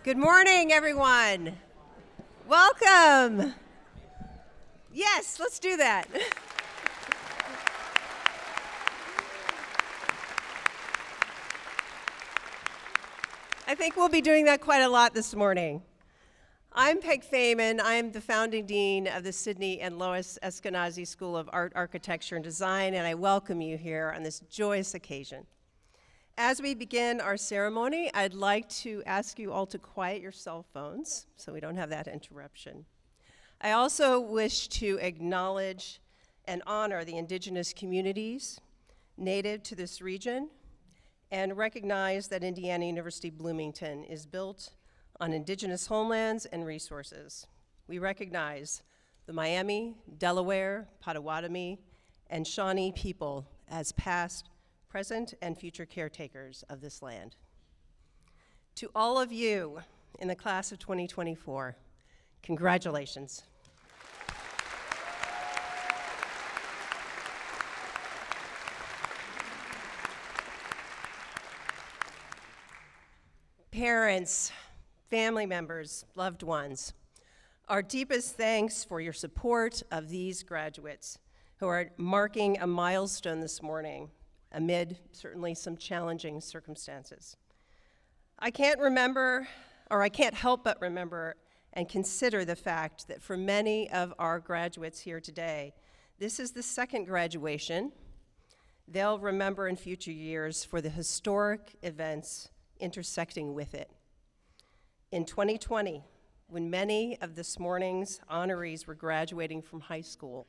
Good morning, everyone. Welcome. Yes, let's do that. I think we'll be doing that quite a lot this morning. I'm Peg Feynman. I'm the founding dean of the Sydney and Lois Eskenazi School of Art, Architecture, and Design, and I welcome you here on this joyous occasion. As we begin our ceremony, I'd like to ask you all to quiet your cell phones so we don't have that interruption. I also wish to acknowledge and honor the indigenous communities native to this region and recognize that Indiana University Bloomington is built on indigenous homelands and resources. We recognize the Miami, Delaware, Potawatomi, and Shawnee people as past, present, and future caretakers of this land. To all of you in the class of 2024, congratulations. Parents, family members, loved ones, our deepest thanks for your support of these graduates who are marking a milestone this morning amid certainly some challenging circumstances. I can't help but remember and consider the fact that for many of our graduates here today, this is the second graduation they'll remember in future years for the historic events intersecting with it. In 2020, when many of this morning's honorees were graduating from high school,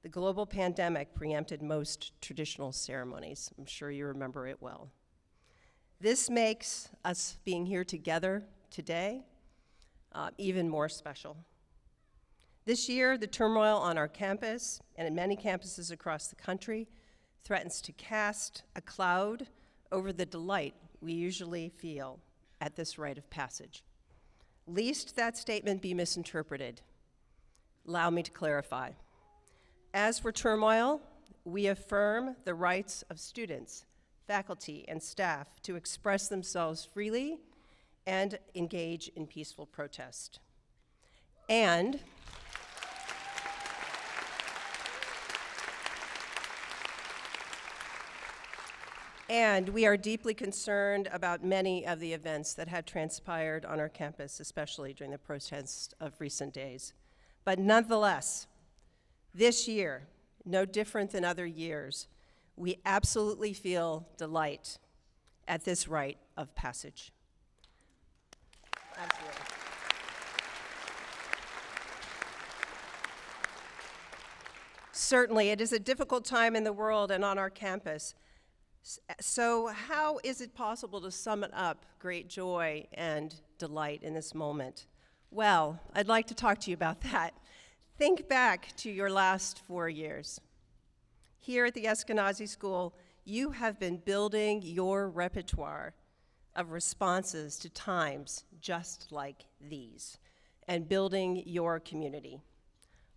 the global pandemic preempted most traditional ceremonies. I'm sure you remember it well. This makes us being here together today even more special. This year, the turmoil on our campus and in many campuses across the country threatens to cast a cloud over the delight we usually feel at this rite of passage. Lest that statement be misinterpreted, allow me to clarify. As for turmoil, we affirm the rights of students, faculty, and staff to express themselves freely and engage in peaceful protest. And we are deeply concerned about many of the events that had transpired on our campus, especially during the protests of recent days. But nonetheless, this year, no different than other years, we absolutely feel delight at this rite of passage. Absolutely. Certainly, it is a difficult time in the world and on our campus. So how is it possible to sum up great joy and delight in this moment? Well, I'd like to talk to you about that. Think back to your last 4 years. Here at the Eskenazi School, you have been building your repertoire of responses to times just like these and building your community.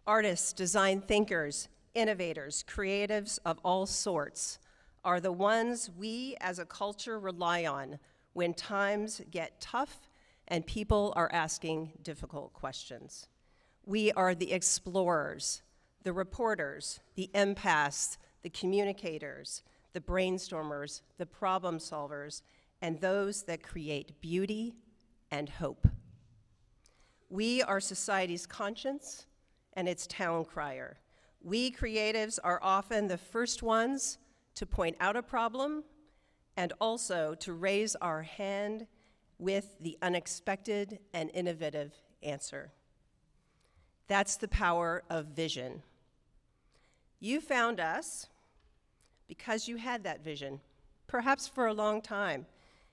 Artists, design thinkers, innovators, creatives of all sorts are the ones we as a culture rely on when times get tough and people are asking difficult questions. We are the explorers, the reporters, the empaths, the communicators, the brainstormers, the problem solvers, and those that create beauty and hope. We are society's conscience and its town crier. We creatives are often the first ones to point out a problem and also to raise our hand with the unexpected and innovative answer. That's the power of vision. You found us because you had that vision, perhaps for a long time.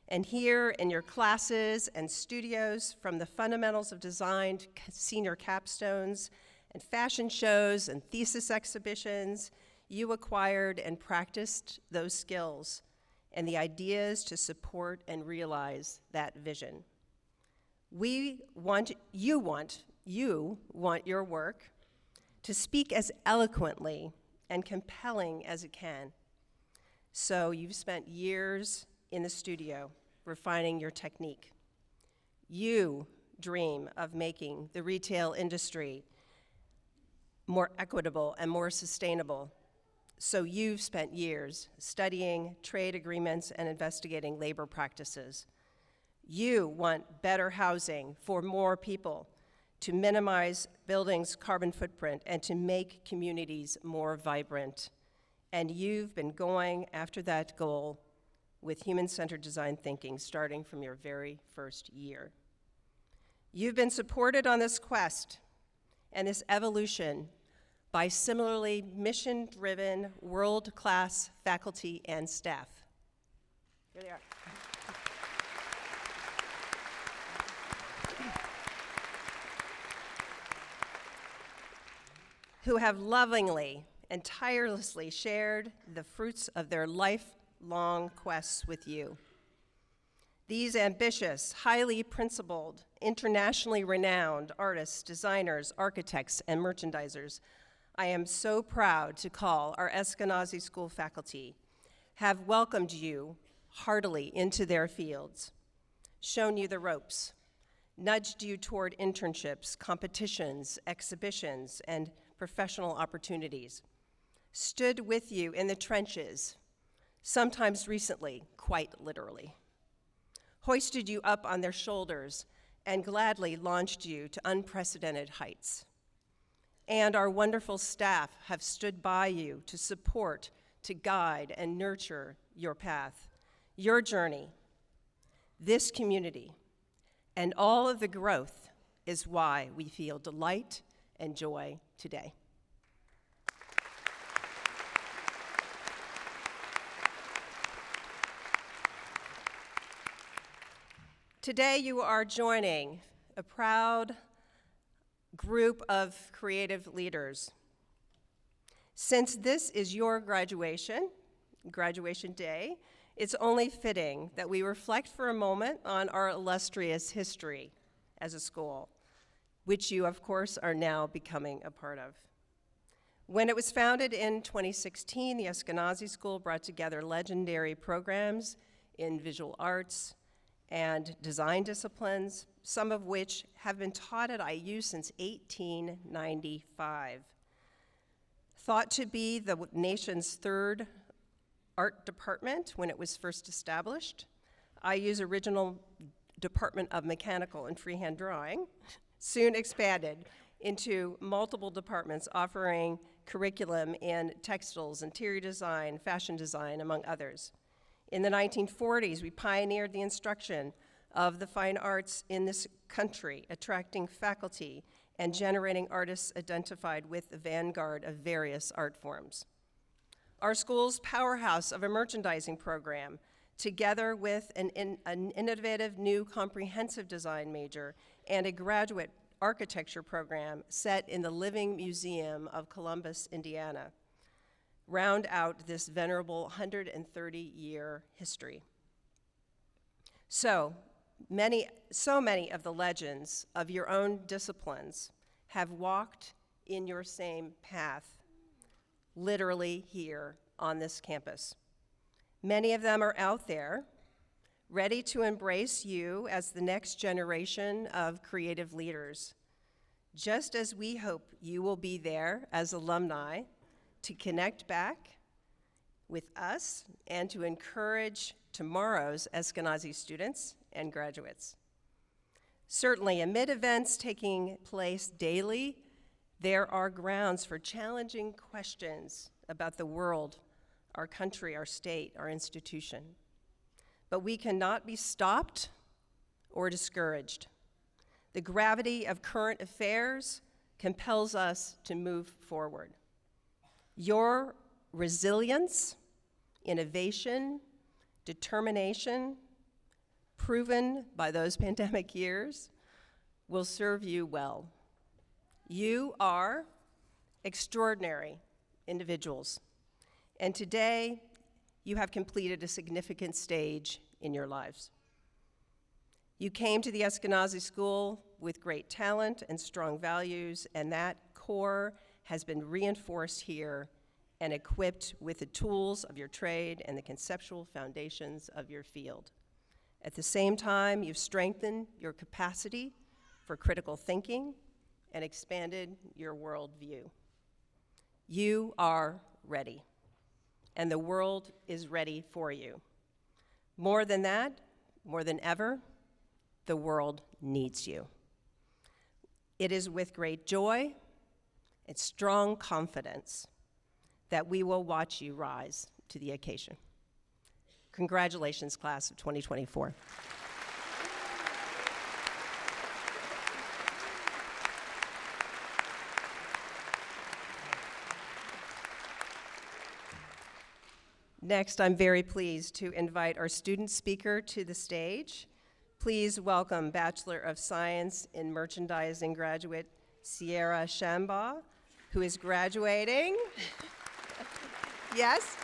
And here in your classes and studios, from the fundamentals of design to senior capstones and fashion shows and thesis exhibitions, you acquired and practiced those skills and the ideas to support and realize that vision. You want your work to speak as eloquently and compelling as it can. So you've spent years in the studio refining your technique. You dream of making the retail industry more equitable and more sustainable. So you've spent years studying trade agreements and investigating labor practices. You want better housing for more people, to minimize buildings' carbon footprint and to make communities more vibrant. And you've been going after that goal with human-centered design thinking starting from your very first year. You've been supported on this quest and this evolution by similarly mission-driven, world-class faculty and staff. Here they are. Who have lovingly and tirelessly shared the fruits of their lifelong quests with you. These ambitious, highly principled, internationally renowned artists, designers, architects, and merchandisers, I am so proud to call our Eskenazi School faculty, have welcomed you heartily into their fields, shown you the ropes, nudged you toward internships, competitions, exhibitions, and professional opportunities, stood with you in the trenches, sometimes recently, quite literally, hoisted you up on their shoulders, and gladly launched you to unprecedented heights. And our wonderful staff have stood by you to support, to guide, and nurture your path, your journey. This community and all of the growth is why we feel delight and joy today. Today you are joining a proud group of creative leaders. Since this is your graduation day, it's only fitting that we reflect for a moment on our illustrious history as a school, which you, of course, are now becoming a part of. When it was founded in 2016, the Eskenazi School brought together legendary programs in visual arts and design disciplines, some of which have been taught at IU since 1895. Thought to be the nation's third art department when it was first established, IU's original Department of Mechanical and Freehand Drawing soon expanded into multiple departments offering curriculum in textiles, interior design, fashion design, among others. In the 1940s, we pioneered the instruction of the fine arts in this country, attracting faculty and generating artists identified with the vanguard of various art forms. Our school's powerhouse of a merchandising program, together with an innovative new comprehensive design major and a graduate architecture program set in the Living Museum of Columbus, Indiana, round out this venerable 130-year history. So many of the legends of your own disciplines have walked in your same path, literally here on this campus. Many of them are out there, ready to embrace you as the next generation of creative leaders, just as we hope you will be there as alumni to connect back with us and to encourage tomorrow's Eskenazi students and graduates. Certainly, amid events taking place daily, there are grounds for challenging questions about the world, our country, our state, our institution. But we cannot be stopped or discouraged. The gravity of current affairs compels us to move forward. Your resilience, innovation, determination, proven by those pandemic years, will serve you well. You are extraordinary individuals, and today you have completed a significant stage in your lives. You came to the Eskenazi School with great talent and strong values, and that core has been reinforced here and equipped with the tools of your trade and the conceptual foundations of your field. At the same time, you've strengthened your capacity for critical thinking and expanded your worldview. You are ready, and the world is ready for you. More than that, more than ever, the world needs you. It is with great joy and strong confidence that we will watch you rise to the occasion. Congratulations, class of 2024. Next, I'm very pleased to invite our student speaker to the stage. Please welcome Bachelor of Science in Merchandising graduate Sierra Shambaugh, who is graduating. Yes?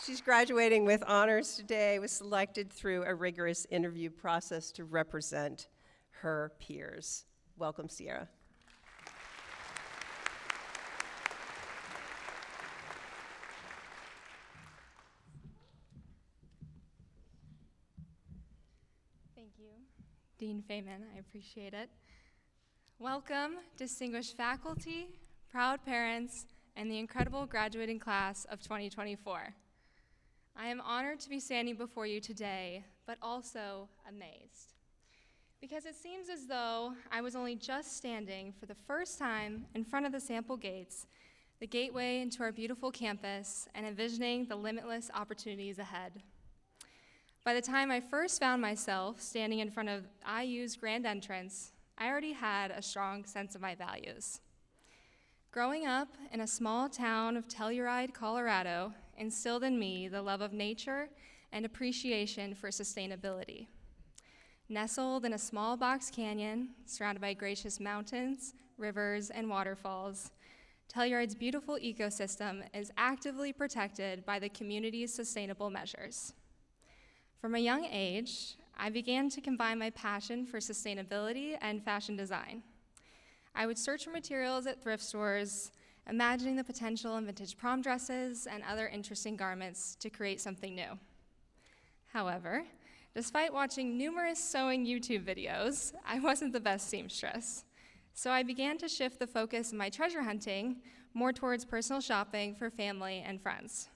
She's graduating with honors today, was selected through a rigorous interview process to represent her peers. Welcome, Sierra. Thank you, Dean Feynman. I appreciate it. Welcome, distinguished faculty, proud parents, and the incredible graduating class of 2024. I am honored to be standing before you today, but also amazed, because it seems as though I was only just standing for the first time in front of the sample gates, the gateway into our beautiful campus, and envisioning the limitless opportunities ahead. By the time I first found myself standing in front of IU's grand entrance, I already had a strong sense of my values. Growing up in a small town of Telluride, Colorado, instilled in me the love of nature and appreciation for sustainability. Nestled in a small box canyon, surrounded by gracious mountains, rivers, and waterfalls, Telluride's beautiful ecosystem is actively protected by the community's sustainable measures. From a young age, I began to combine my passion for sustainability and fashion design. I would search for materials at thrift stores, imagining the potential in vintage prom dresses and other interesting garments to create something new. However, despite watching numerous sewing YouTube videos, I wasn't the best seamstress. So I began to shift the focus of my treasure hunting more towards personal shopping for family and friends.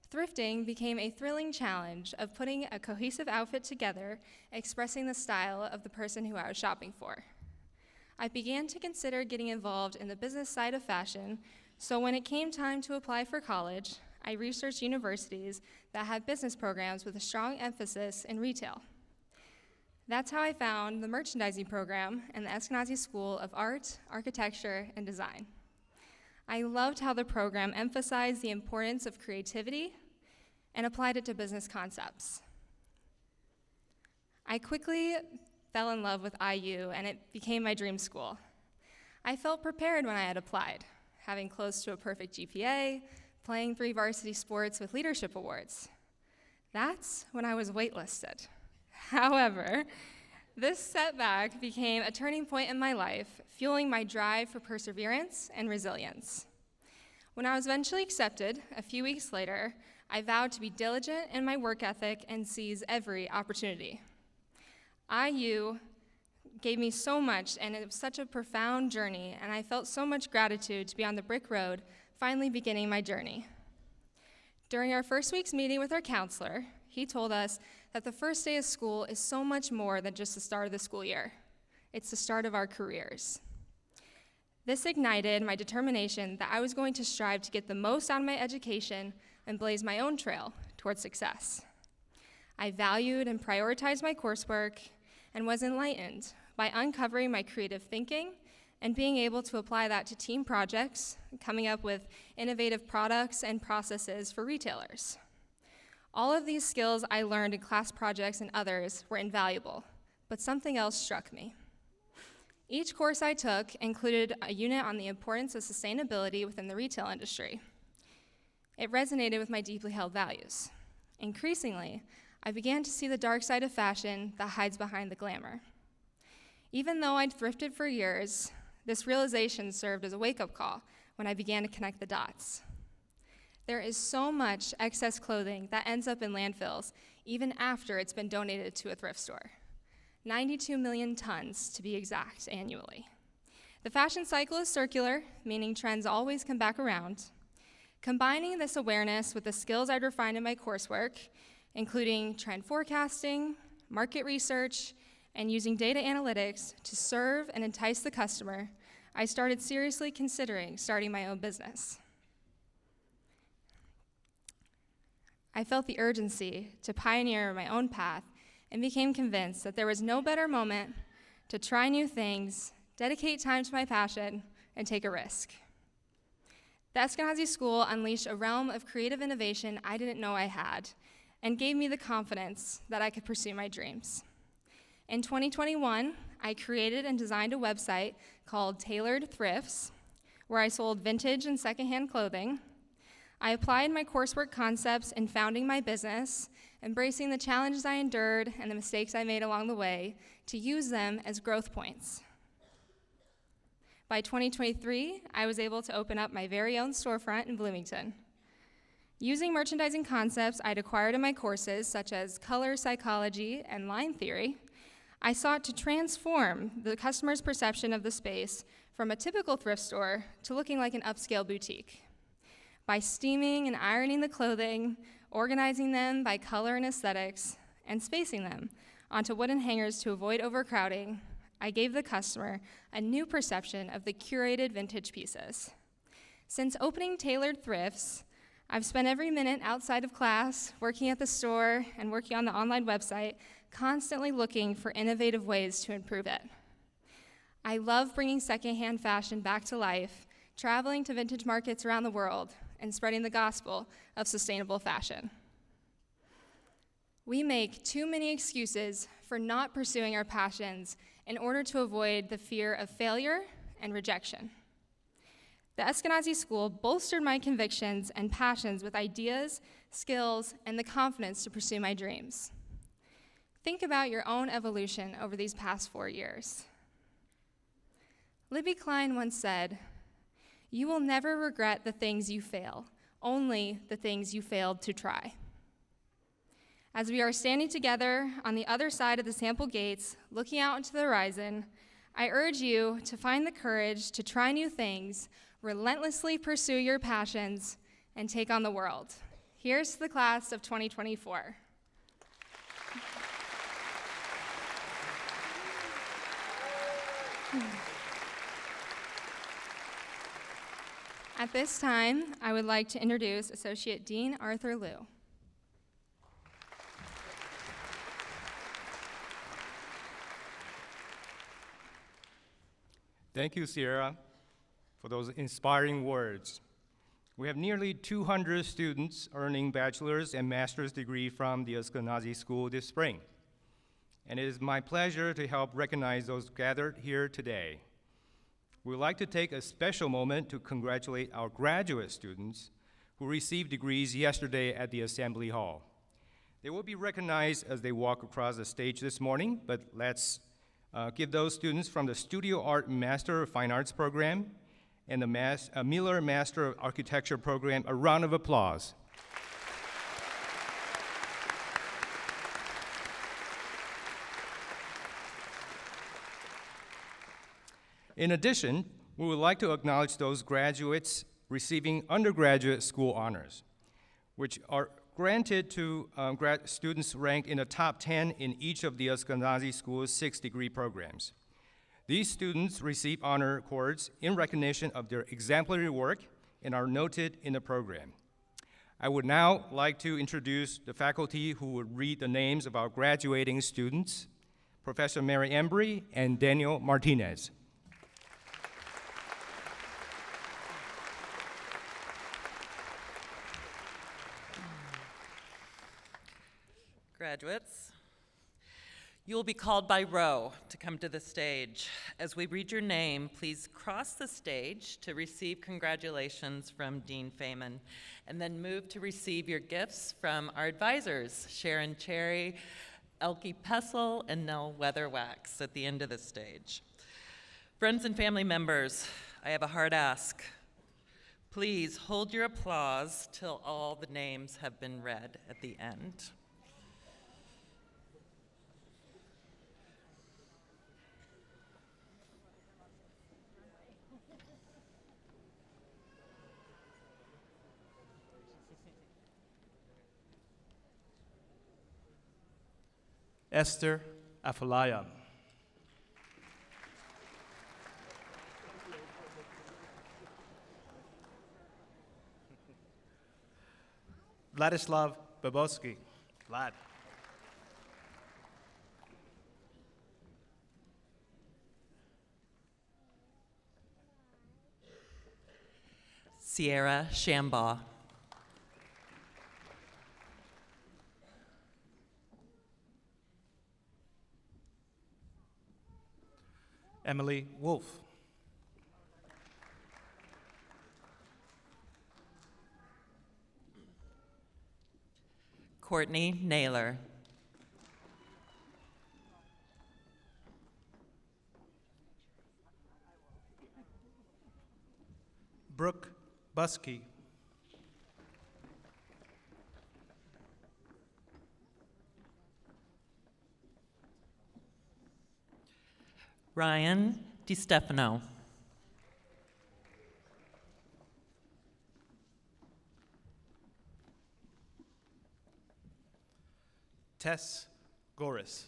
Thrifting became a thrilling challenge of putting a cohesive outfit together, expressing the style of the person who I was shopping for. I began to consider getting involved in the business side of fashion, so when it came time to apply for college, I researched universities that had business programs with a strong emphasis in retail. That's how I found the merchandising program in the Eskenazi School of Art, Architecture, and Design. I loved how the program emphasized the importance of creativity and applied it to business concepts. I quickly fell in love with IU, and it became my dream school. I felt prepared when I had applied, having close to a perfect GPA, playing 3 varsity sports with leadership awards. That's when I was waitlisted. However, this setback became a turning point in my life, fueling my drive for perseverance and resilience. When I was eventually accepted, a few weeks later, I vowed to be diligent in my work ethic and seize every opportunity. IU gave me so much, and it was such a profound journey, and I felt so much gratitude to be on the brick road, finally beginning my journey. During our first week's meeting with our counselor, he told us that the first day of school is so much more than just the start of the school year. It's the start of our careers. This ignited my determination that I was going to strive to get the most out of my education and blaze my own trail towards success. I valued and prioritized my coursework and was enlightened by uncovering my creative thinking and being able to apply that to team projects, coming up with innovative products and processes for retailers. All of these skills I learned in class projects and others were invaluable, but something else struck me. Each course I took included a unit on the importance of sustainability within the retail industry. It resonated with my deeply held values. Increasingly, I began to see the dark side of fashion that hides behind the glamour. Even though I'd thrifted for years, this realization served as a wake-up call when I began to connect the dots. There is so much excess clothing that ends up in landfills, even after it's been donated to a thrift store. 92 million tons, to be exact, annually. The fashion cycle is circular, meaning trends always come back around. Combining this awareness with the skills I'd refined in my coursework, including trend forecasting, market research, and using data analytics to serve and entice the customer, I started seriously considering starting my own business. I felt the urgency to pioneer my own path and became convinced that there was no better moment to try new things, dedicate time to my passion, and take a risk. The Eskenazi School unleashed a realm of creative innovation I didn't know I had, and gave me the confidence that I could pursue my dreams. In 2021, I created and designed a website called Tailored Thrifts, where I sold vintage and secondhand clothing. I applied my coursework concepts in founding my business, embracing the challenges I endured and the mistakes I made along the way to use them as growth points. By 2023, I was able to open up my very own storefront in Bloomington. Using merchandising concepts I'd acquired in my courses, such as color psychology and line theory, I sought to transform the customer's perception of the space from a typical thrift store to looking like an upscale boutique. By steaming and ironing the clothing, organizing them by color and aesthetics, and spacing them onto wooden hangers to avoid overcrowding, I gave the customer a new perception of the curated vintage pieces. Since opening Tailored Thrifts, I've spent every minute outside of class, working at the store, and working on the online website, constantly looking for innovative ways to improve it. I love bringing secondhand fashion back to life, traveling to vintage markets around the world, and spreading the gospel of sustainable fashion. We make too many excuses for not pursuing our passions in order to avoid the fear of failure and rejection. The Eskenazi School bolstered my convictions and passions with ideas, skills, and the confidence to pursue my dreams. Think about your own evolution over these past 4 years. Libby Klein once said, "You will never regret the things you fail, only the things you failed to try." As we are standing together on the other side of the sample gates, looking out into the horizon, I urge you to find the courage to try new things, relentlessly pursue your passions, and take on the world. Here's to the class of 2024. At this time, I would like to introduce Associate Dean Arthur Liu. Thank you, Sierra, for those inspiring words. We have nearly 200 students earning bachelor's and master's degree from the Eskenazi School this spring. And it is my pleasure to help recognize those gathered here today. We would like to take a special moment to congratulate our graduate students who received degrees yesterday at the Assembly Hall. They will be recognized as they walk across the stage this morning, but let's give those students from the Studio Art Master of Fine Arts program and the Miller Master of Architecture program a round of applause. In addition, we would like to acknowledge those graduates receiving undergraduate school honors, which are granted to students ranked in the top 10 in each of the Eskenazi School's 6-degree programs. These students receive honor awards in recognition of their exemplary work and are noted in the program. I would now like to introduce the faculty who will read the names of our graduating students, Professor Mary Embry and Daniel Martinez. Graduates, you will be called by row to come to the stage. As we read your name, please cross the stage to receive congratulations from Dean Feynman, and then move to receive your gifts from our advisors, Sharon Cherry, Elke Pessel, and Nell Weatherwax at the end of the stage. Friends and family members, I have a hard ask. Please hold your applause till all the names have been read at the end. Esther Afolayan. Vladislav Baboski. Vlad. Sierra Shambaugh. Emily Wolf. Courtney Naylor. Brooke Buskey. Ryan DiStefano. Tess Goris.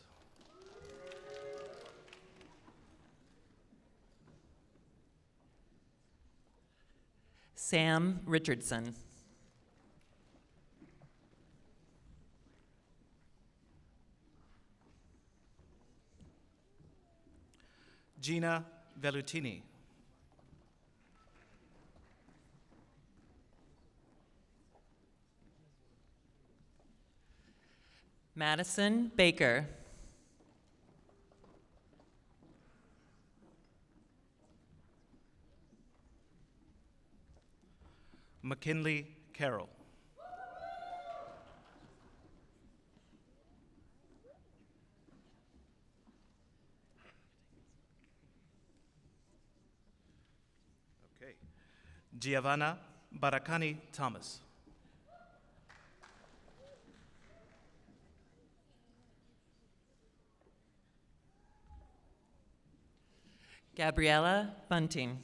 Sam Richardson. Gina Velutini. Madison Baker. McKinley Carroll. Okay. Giovanna Barakani Thomas. Gabriella Bunting.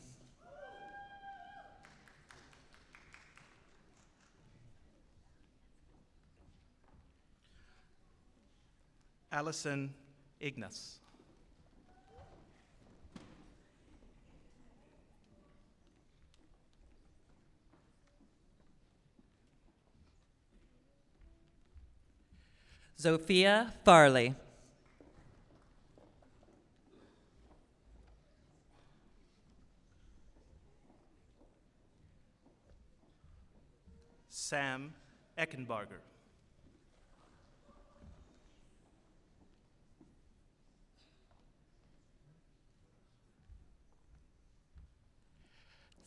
Allison Ignas. Sophia Farley. Sam Eckenbarger.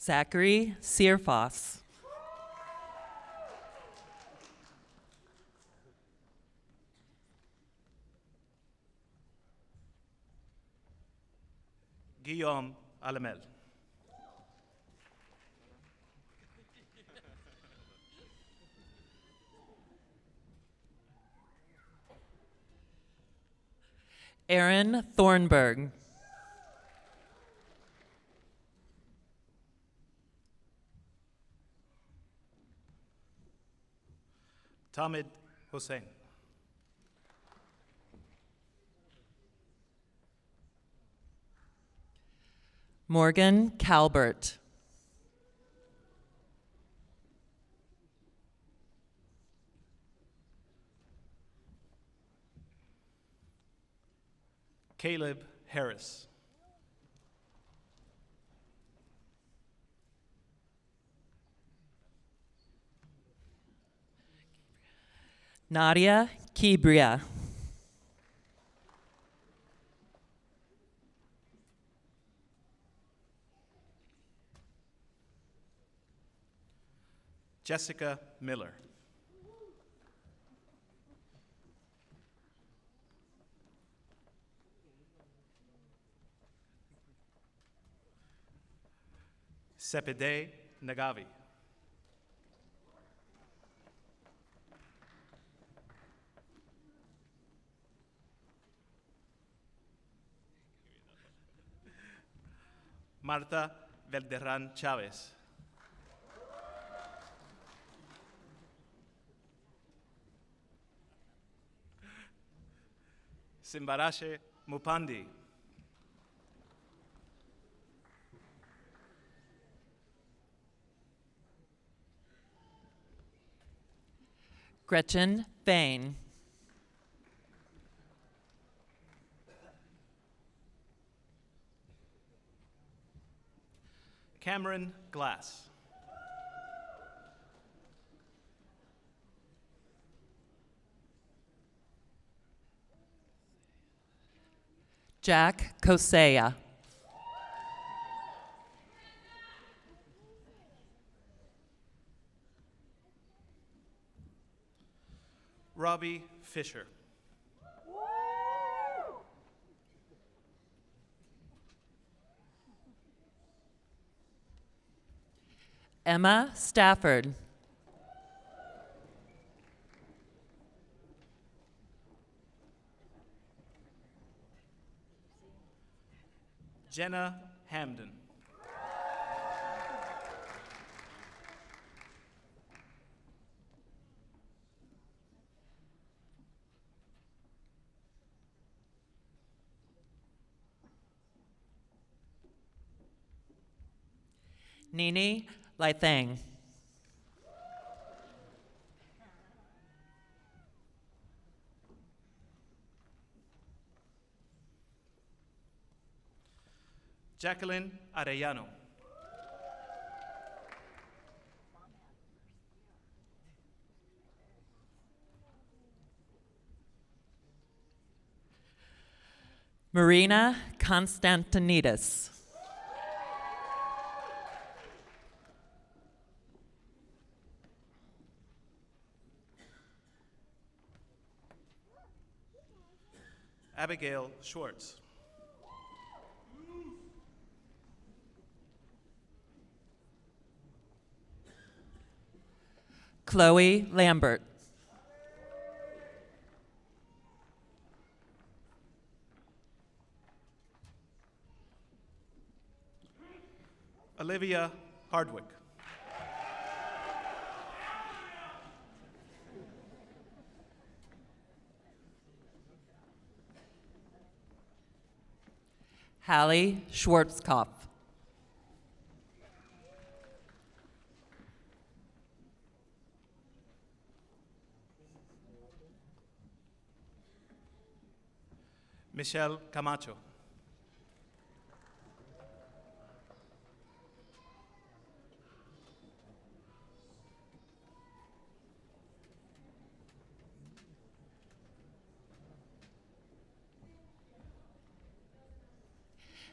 Zachary Searfoss. Guillaume Alamel. Aaron Thornburg. Tamid Hussein. Morgan Calbert. Caleb Harris. Nadia Kibria. Jessica Miller. Sepide Nagavi. Marta Valderran Chavez. Simbarashe Mupandi. Gretchen Bain. Cameron Glass. Jack Kosea. Robbie Fisher. Emma Stafford. Jenna Hamden. Nini Laithang. Jacqueline Arellano. Marina Constantinidis. Abigail Schwartz. Chloe Lambert. Olivia Hardwick. Hallie Schwarzkopf. Michelle Camacho.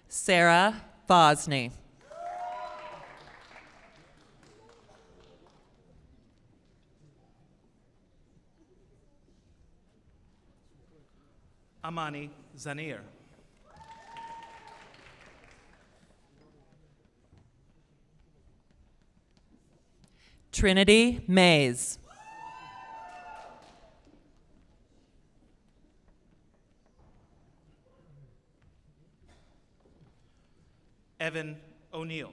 Sarah Bosney. Amani Zanir. Trinity Mays. Evan O'Neill.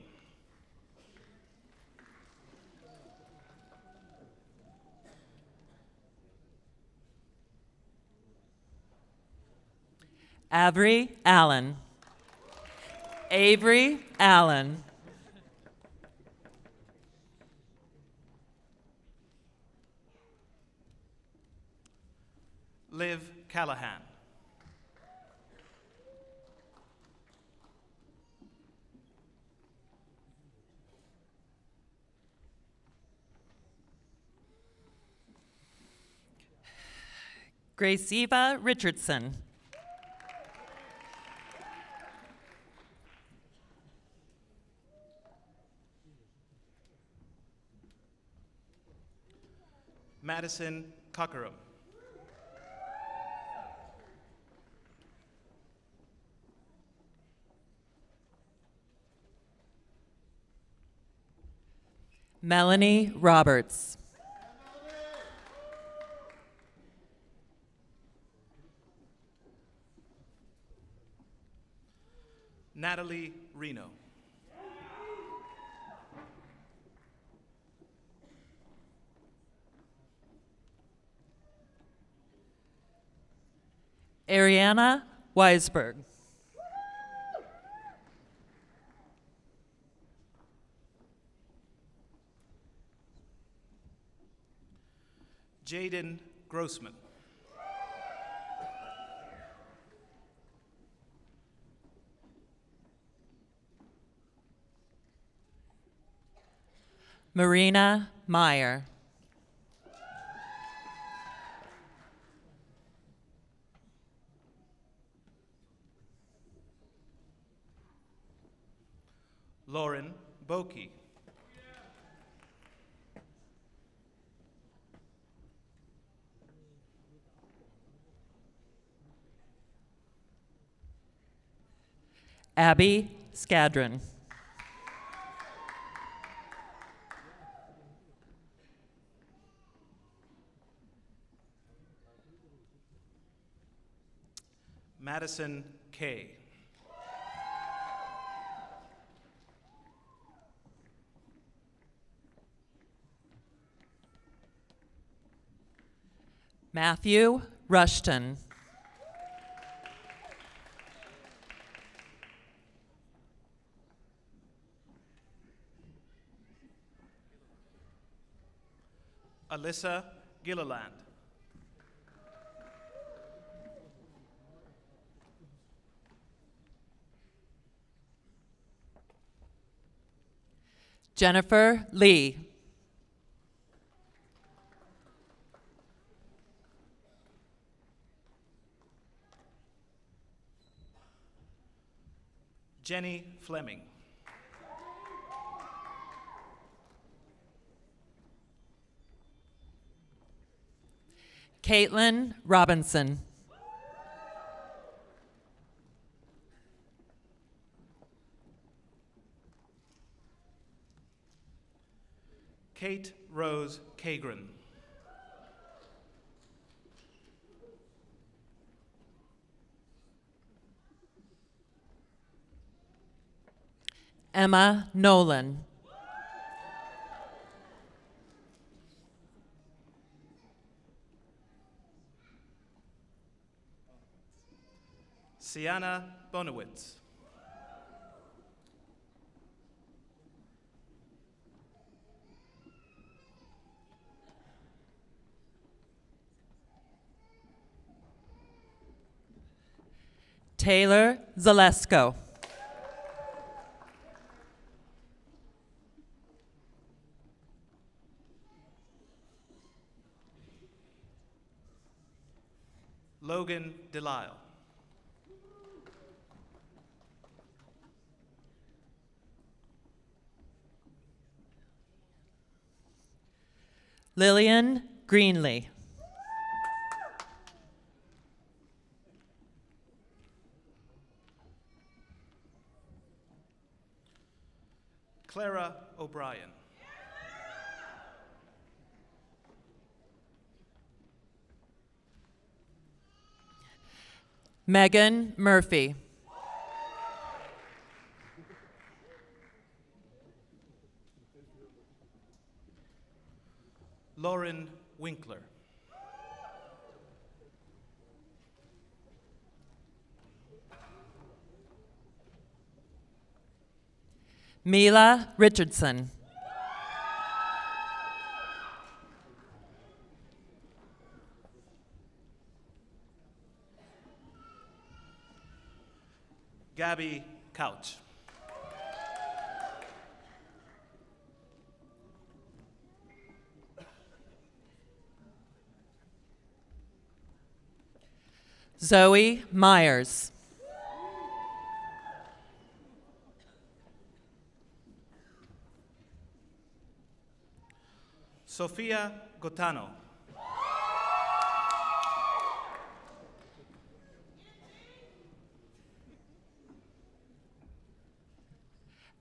Avery Allen. Avery Allen. Liv Callahan. Grace Eva Richardson. Madison Cockerham. Melanie Roberts. Natalie Reno. Ariana Weisberg. Jaden Grossman. Marina Meyer. Lauren Boki. Abby Skadron. Madison Kay. Matthew Rushton. Alyssa Gilliland. Jennifer Lee. Jenny Fleming. Caitlin Robinson. Kate Rose Kagren. Emma Nolan. Sienna Bonowitz. Taylor Zalesko. Logan Delisle. Lillian Greenlee. Clara O'Brien. Megan Murphy. Lauren Winkler. Mila Richardson. Gabby Couch. Zoe Myers. Sofia Gotano.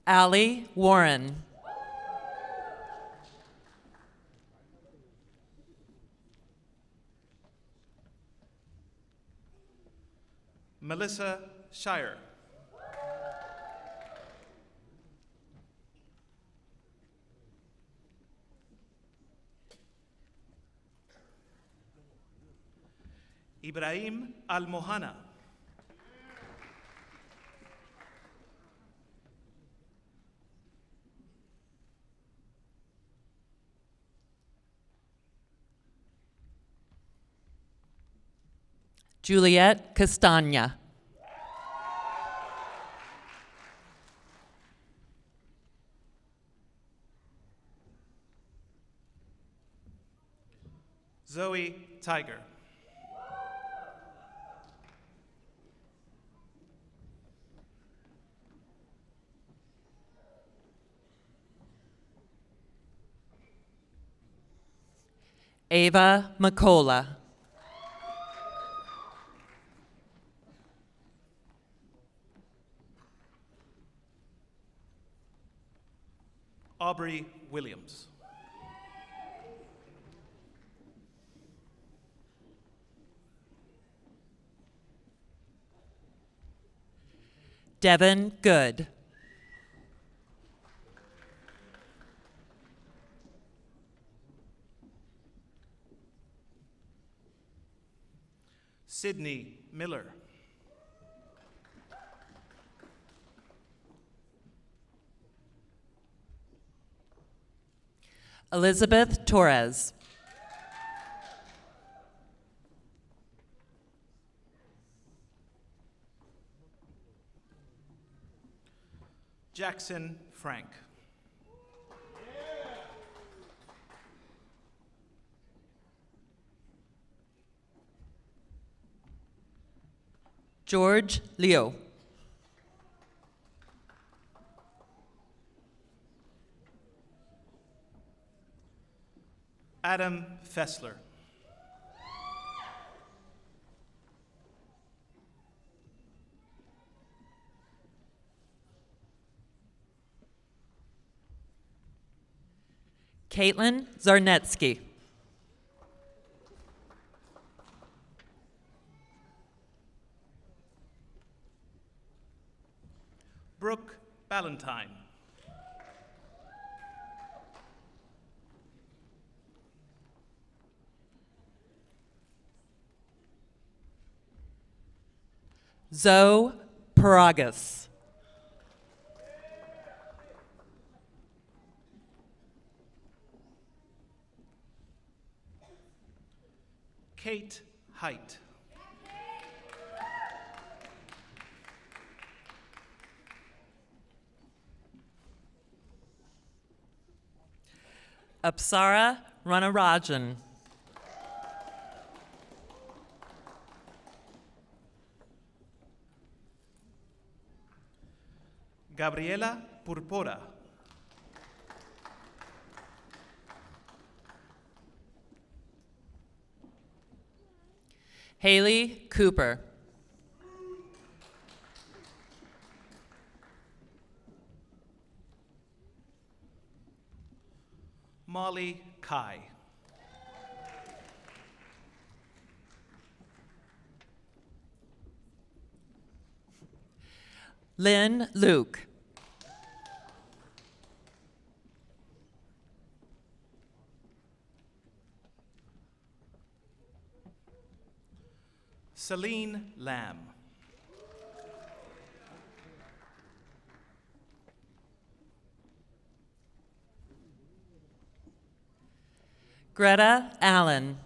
Allie Warren. Melissa Shire. Ibrahim Al-Mohana. Juliet Castagna. Zoe Tiger. Ava McCullough. Aubrey Williams. Devin Good. Sydney Miller. Elizabeth Torres. Jackson Frank. George Leo. Adam Fessler. Caitlin Zarnetsky. Brooke Ballantyne. Zoe Paragas. Kate Height. Apsara Ranarajan. Gabriela Purpora. Haley Cooper. Molly Kai. Lynn Luke. Celine Lamb. Greta Allen.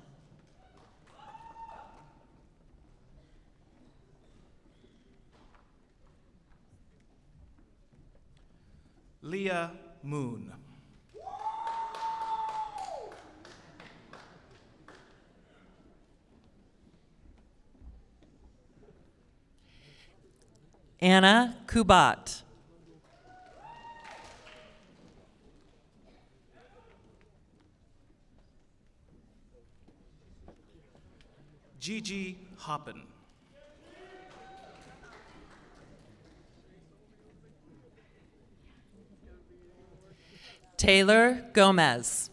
Leah Moon. Anna Kubat. Gigi Hoppin. Taylor Gomez.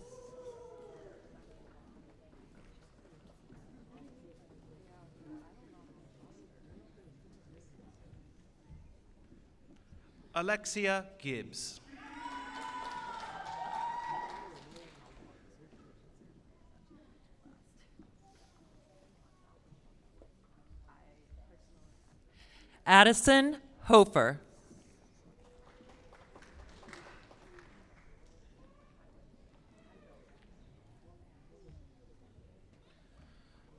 Alexia Gibbs. Addison Hofer.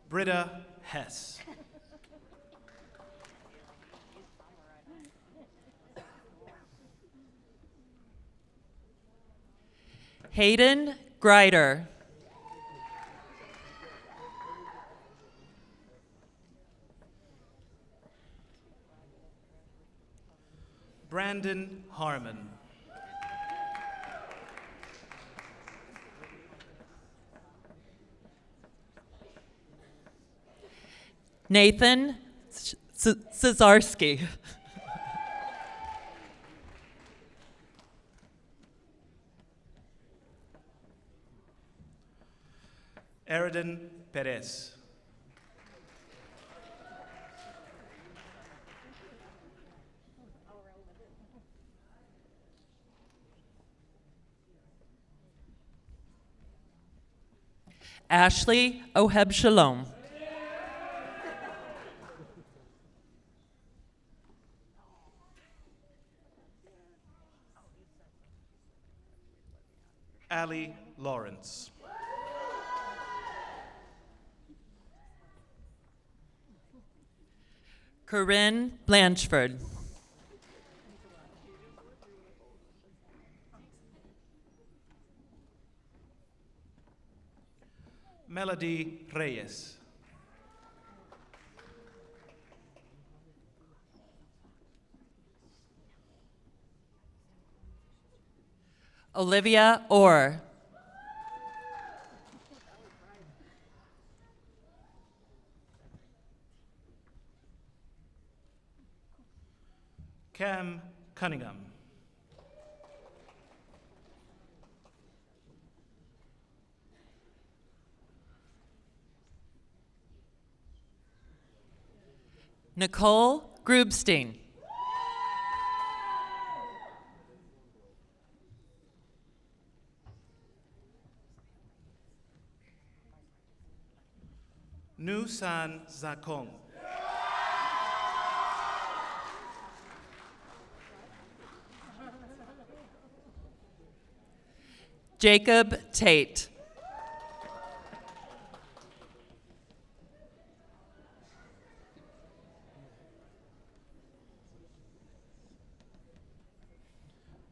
Britta Hess. Hayden Greider. Brandon Harmon. Nathan Cesarski. Eridan Perez. Ashley Oheb Shalom. Allie Lawrence. Corinne Blanchford. Melody Reyes. Olivia Orr. Cam Cunningham. Nicole Grubstein. Nusan Zakong. Jacob Tate.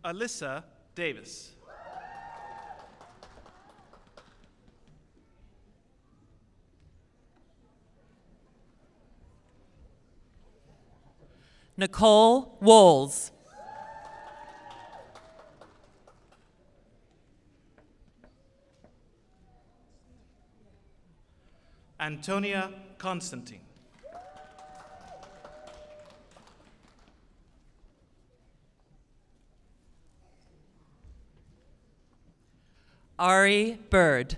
Alyssa Davis. Nicole Woles. Antonia Constantine. Ari Bird.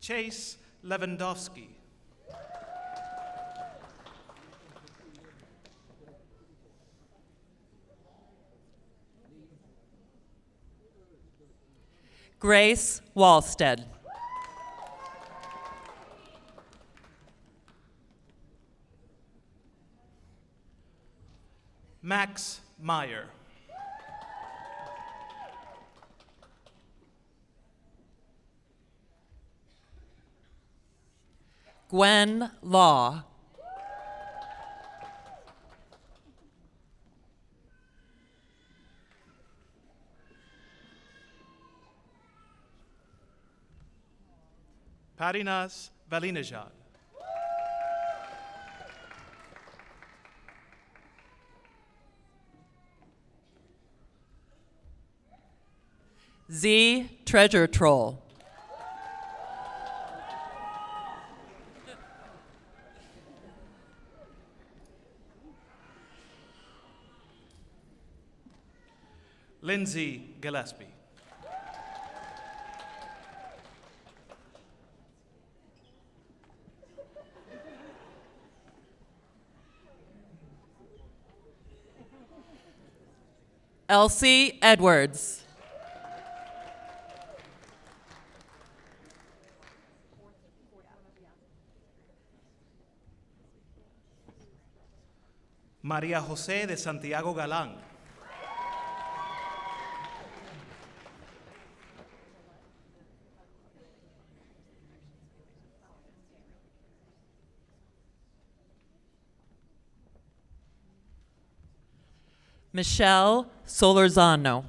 Chase Lewandowski. Grace Walstead. Max Meyer. Gwen Law. Parinas Valinejad. Z Treasure Troll. Lindsay Gillespie. Elsie Edwards. María José de Santiago Galán. Michelle Solorzano.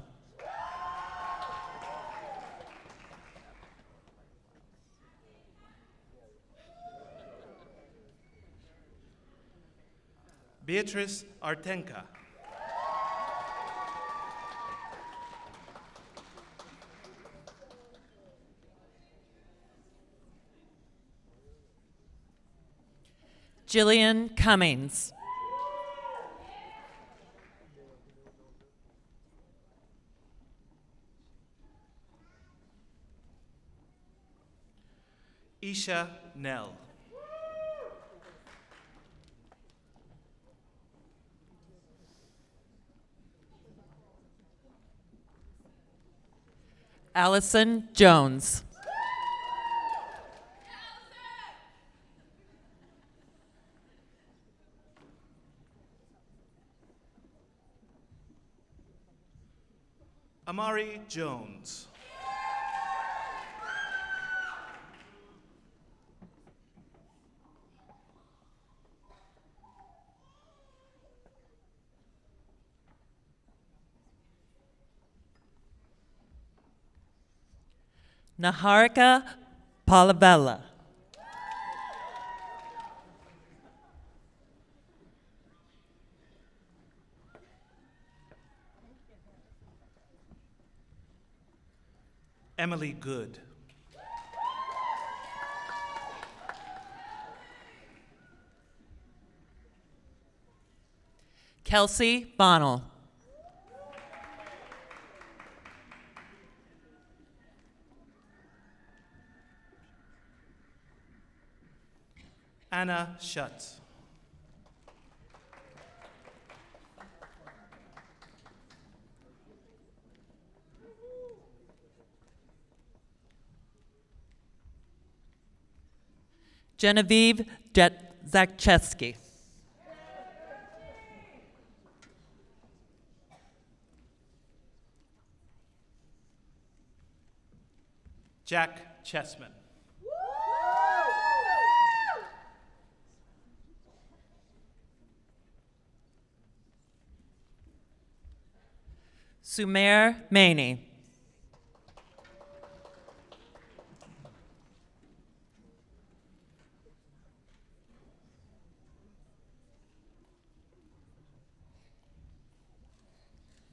Beatriz Artenca. Jillian Cummings. Isha Nell. Allison Jones. Amari Jones. Naharika Palavella. Emily Good. Kelsey Bonnell. Anna Schutz. Genevieve Zakchewski. Jack Chessman. Sumer Maney.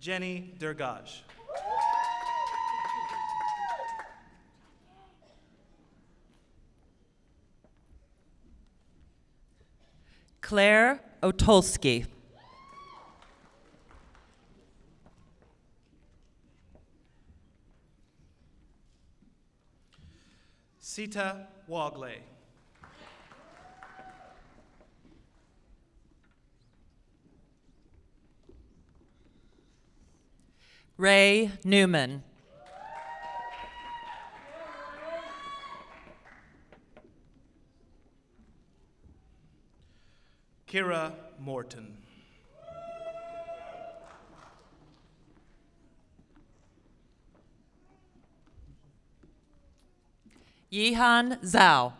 Jenny Dergaj. Claire Otolsky. Sita Wogley. Ray Newman. Kira Morton. Yihan Zhao.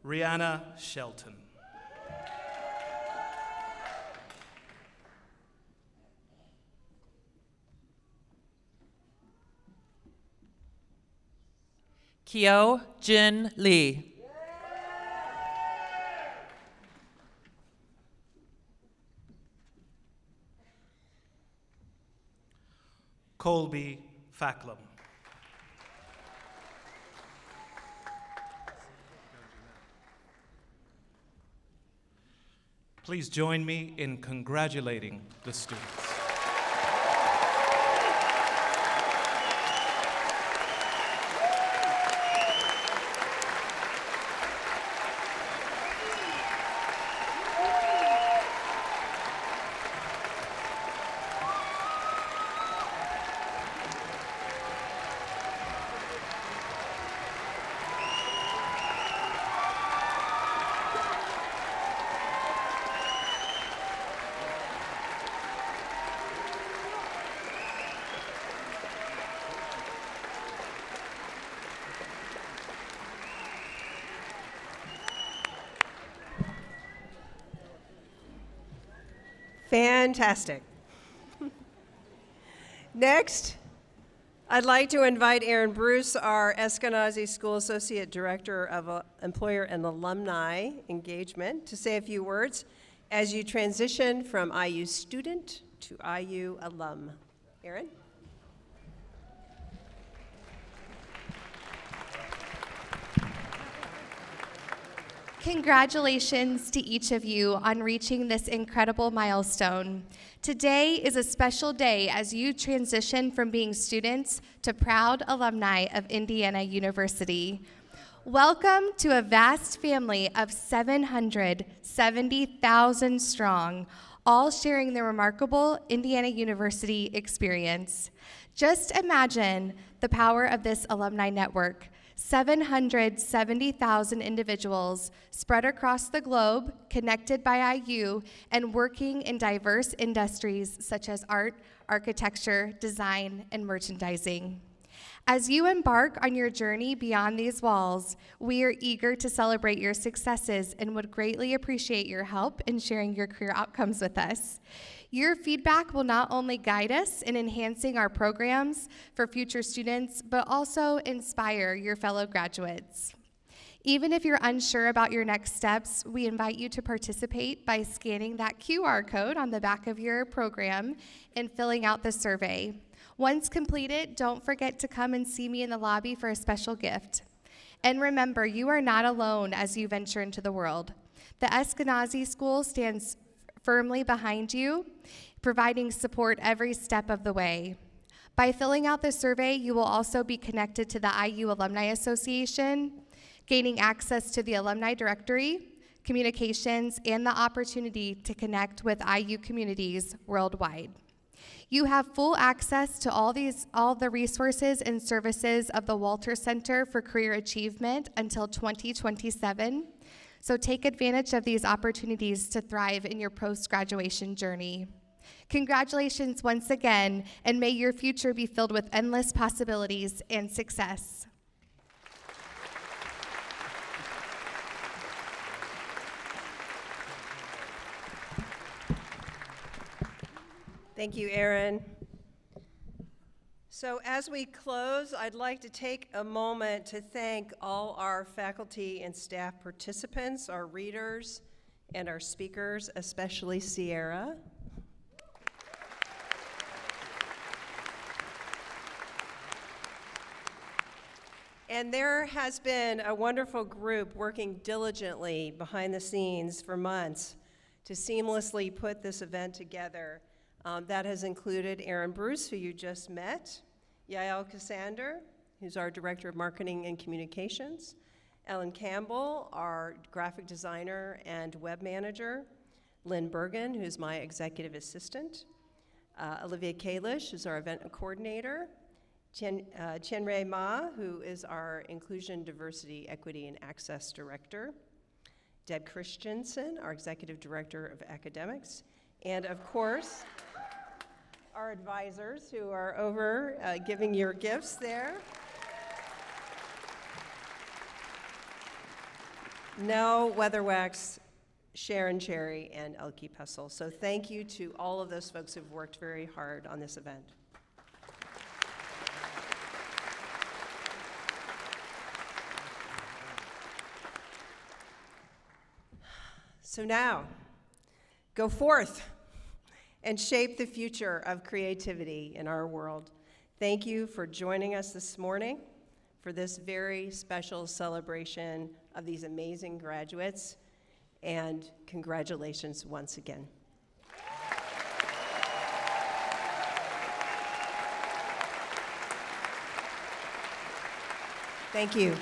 Rihanna Shelton. Kyo Jin Lee. Colby Facklum. Please join me in congratulating the students. Fantastic. Next, I'd like to invite Aaron Bruce, our Eskenazi School Associate Director of Employer and Alumni Engagement, to say a few words as you transition from IU student to IU alum. Aaron? Congratulations to each of you on reaching this incredible milestone. Today is a special day as you transition from being students to proud alumni of Indiana University. Welcome to a vast family of 770,000 strong, all sharing the remarkable Indiana University experience. Just imagine the power of this alumni network. 770,000 individuals spread across the globe, connected by IU, and working in diverse industries such as art, architecture, design, and merchandising. As you embark on your journey beyond these walls, we are eager to celebrate your successes and would greatly appreciate your help in sharing your career outcomes with us. Your feedback will not only guide us in enhancing our programs for future students, but also inspire your fellow graduates. Even if you're unsure about your next steps, we invite you to participate by scanning that QR code on the back of your program and filling out the survey. Once completed, don't forget to come and see me in the lobby for a special gift. And remember, you are not alone as you venture into the world. The Eskenazi School stands firmly behind you, providing support every step of the way. By filling out the survey, you will also be connected to the IU Alumni Association, gaining access to the alumni directory, communications, and the opportunity to connect with IU communities worldwide. You have full access to all the resources and services of the Walter Center for Career Achievement until 2027. So take advantage of these opportunities to thrive in your post-graduation journey. Congratulations once again, and may your future be filled with endless possibilities and success. Thank you, Aaron. So as we close, I'd like to take a moment to thank all our faculty and staff participants, our readers, and our speakers, especially Sierra. And there has been a wonderful group working diligently behind the scenes for months to seamlessly put this event together. That has included Aaron Bruce, who you just met, Yael Cassander, who's our Director of Marketing and Communications, Ellen Campbell, our graphic designer and web manager, Lynn Bergen, who's my executive assistant, Olivia Kalish, who's our event coordinator, Chen-Rei Ma, who is our Inclusion, Diversity, Equity, and Access Director, Deb Christensen, our Executive Director of Academics, and of course, our advisors who are over giving your gifts there. Nell Weatherwax, Sharon Cherry, and Elke Pessel. So thank you to all of those folks who've worked very hard on this event. So now, go forth and shape the future of creativity in our world. Thank you for joining us this morning for this very special celebration of these amazing graduates, and congratulations once again. Thank you.